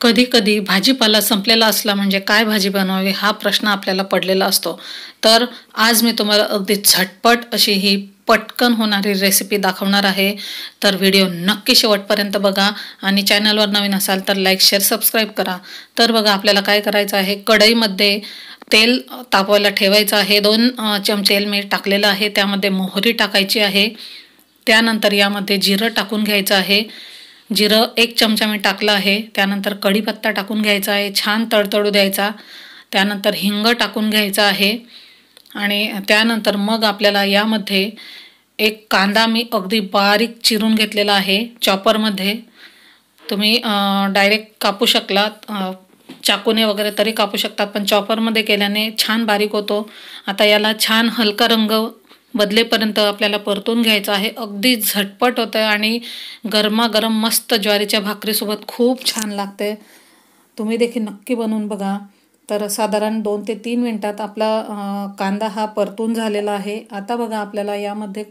कधी-कधी भाजीपाला संपलेला असला म्हणजे काय भाजी बनवावी हा प्रश्न आपल्याला पडलेला असतो. तर आज मी तुम्हाला अगदी झटपट अशी ही पटकन होणारी रेसिपी दाखवणार आहे. तर व्हिडिओ नक्की शेवटपर्यंत बघा आणि चॅनलवर नवीन असाल तर लाईक, शेअर, सबस्क्राईब करा. तर बघा आपल्याला काय करायचं आहे, कढईमध्ये तेल तापवायला ठेवायचं आहे. 2 चमचे तेल मी टाकलेलं आहे. त्यामध्ये मोहरी टाकायची आहे. त्यानंतर यामध्ये जिरं टाकून घ्यायचं आहे. जिरं 1 चमचा मी टाकलं आहे. त्यानंतर कढीपत्ता टाकून घ्यायचा आहे, छान तडतडू द्यायचा. त्यानंतर हिंग टाकून घ्यायचा आहे आणि त्यानंतर मग आपल्याला यामध्ये एक कांदा मी अगदी बारीक चिरून घेतलेला आहे चॉपरमध्ये. तुम्ही डायरेक्ट कापू शकलात, चाकूने वगैरे तरी कापू शकतात, पण चॉपरमध्ये केल्याने छान बारीक होतो. आता याला छान हलका रंग बदलेपर्यंत आपल्याला परतून घ्यायचं आहे. अगदी झटपट होतं आणि गरमागरम मस्त ज्वारीच्या भाकरीसोबत खूप छान लागते. तुम्ही देखील नक्की बनवून बघा. तर साधारण 2 ते 3 मिनटात आपला कांदा हा परतून झालेला आहे. आता बघा आपल्याला यामध्ये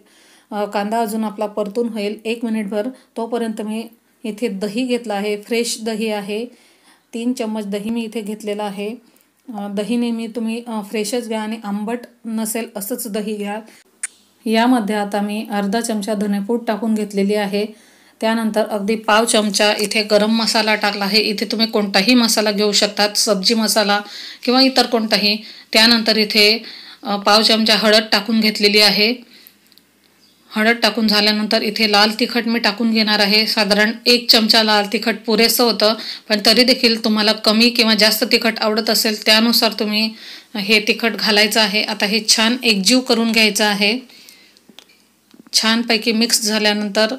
कांदा अजून आपला परतून होईल 1 मिनिटभर. तोपर्यंत मी इथे दही घेतलं आहे, फ्रेश दही आहे. 3 चम्मच दही मी इथे घेतलेलं आहे. दही नेहमी तुम्ही फ्रेशच घ्या आणि आंबट नसेल असंच दही घ्या. यामध्ये आता मी अर्धा चमचा धनेपूड टाकून घेतलेली आहे. त्यानंतर अगदी पाव चमचा इथे गरम मसाला टाकला आहे. इथे तुम्ही कोणताही मसाला घेऊ शकतात, सब्जी मसाला किंवा इतर कोणताही. त्यानंतर इथे पाव चमचा हळद टाकून घेतलेली आहे. हळद टाकून झाल्यानंतर इथे लाल तिखट मी टाकून घेणार आहे. साधारण 1 चमचा लाल तिखट पुरेसं होतं, पण तरी देखील तुम्हाला कमी किंवा जास्त तिखट आवडत असेल त्यानुसार तुम्ही हे तिखट घालायचं आहे. आता हे छान एकजीव करून घ्यायचं आहे. छानपैकी मिक्स झाल्यानंतर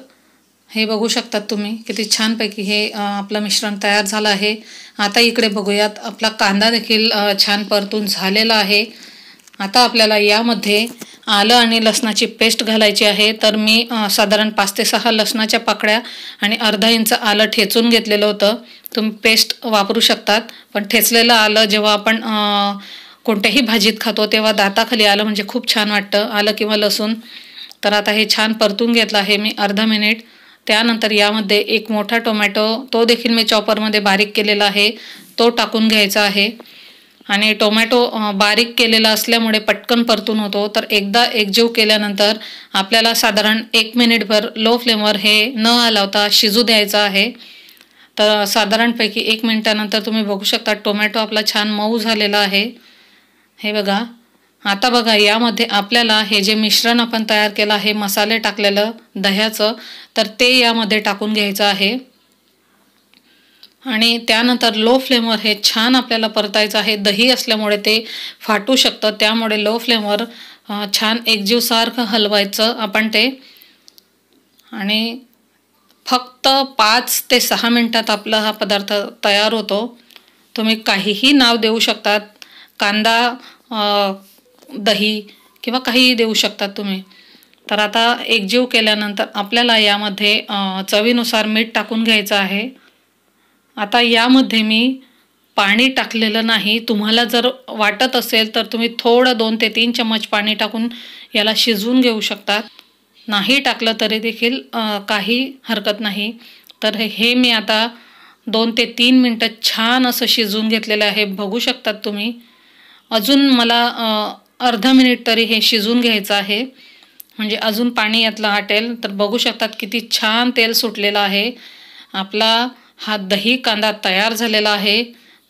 हे बघू शकतात तुम्ही किती छानपैकी हे आपलं मिश्रण तयार झालं आहे. आता इकडे बघूयात आपला कांदा देखील छान परतून झालेला आहे. आता आपल्याला यामध्ये आलं आणि लसणाची पेस्ट घालायची आहे. तर मी साधारण 5 ते 6 लसणाच्या पाकळ्या आणि अर्धा इंच आलं ठेचून घेतलेलं होतं. तुम्ही पेस्ट वापरू शकतात, पण ठेचलेलं आलं जेव्हा आपण कोणत्याही भाजीत खातो तेव्हा दाताखाली आलं म्हणजे खूप छान वाटतं, आलं किंवा लसूण. तर आता हे छान परतून घेतलं आहे मी अर्धा मिनिट. त्यानंतर यामध्ये एक मोठा टोमॅटो, तो देखील मी चॉपरमध्ये बारीक केलेला आहे, तो टाकून घ्यायचा आहे. आणि टोमॅटो बारीक केलेला असल्यामुळे पटकन परतून होतो. तर एकदा एकजीव केल्यानंतर आपल्याला साधारण 1 मिनिटभर लो फ्लेमवर हे न हलवता शिजू द्यायचं आहे. तर साधारणपैकी 1 मिनिटानंतर तुम्ही बघू शकता टोमॅटो आपला छान मऊ झालेला आहे. हे बघा. आता बघा यामध्ये आपल्याला हे जे मिश्रण आपण तयार केलं आहे, मसाले टाकलेलं दह्याचं, तर ते यामध्ये टाकून घ्यायचं आहे. आणि त्यानंतर लो फ्लेमवर हे छान आपल्याला परतायचं आहे. दही असल्यामुळे ते फाटू शकतं, त्यामुळे लो फ्लेमवर छान एकजीवसारखं हलवायचं आपण ते. आणि फक्त 5 ते 6 मिनिटात आपला हा पदार्थ तयार होतो. तुम्ही काहीही नाव देऊ शकतात, कांदा, दही किंवा काहीही देऊ शकतात तुम्ही. तर आता एकजीव केल्यानंतर आपल्याला यामध्ये चवीनुसार मीठ टाकून घ्यायचं आहे. आता यामध्ये मी पाणी टाकलेलं नाही. तुम्हाला जर वाटत असेल तर तुम्ही थोडं 2 ते 3 चम्मच पाणी टाकून याला शिजवून घेऊ शकतात. नाही टाकलं तरी देखील काही हरकत नाही. तर हे मी आता 2 ते 3 मिनटं छान असं शिजवून घेतलेलं आहे. बघू शकतात तुम्ही. अजून मला अर्धा मिनिट तरी हे शिजवून घ्यायचं आहे, म्हणजे अजून पाणी यातलं आटेल. तर बघू शकतात किती छान तेल सुटलेलं आहे. आपला हा दही कांदा तयार झालेला आहे.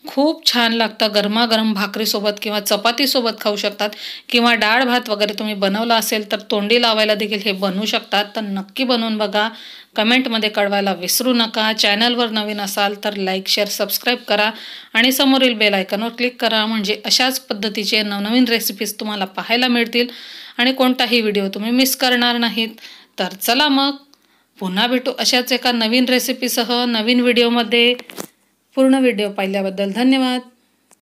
खूप छान लागतं. गरमागरम भाकरीसोबत किंवा चपातीसोबत खाऊ शकतात, किंवा डाळ भात वगैरे तुम्ही बनवला असेल तर तोंडी लावायला देखील हे बनवू शकतात. तर नक्की बनवून बघा. कमेंटमध्ये कळवायला विसरू नका. चॅनलवर नवीन असाल तर लाईक, शेअर, सबस्क्राईब करा आणि समोरील बेल आयकॉनवर क्लिक करा, म्हणजे अशाच पद्धतीचे नवनवीन रेसिपीज तुम्हाला पाहायला मिळतील आणि कोणताही व्हिडिओ तुम्ही मिस करणार नाहीत. तर चला मग पुन्हा भेटू अशाच एका नवीन रेसिपीसह नवीन व्हिडिओमध्ये. पूर्ण व्हिडिओ पाहिल्याबद्दल धन्यवाद.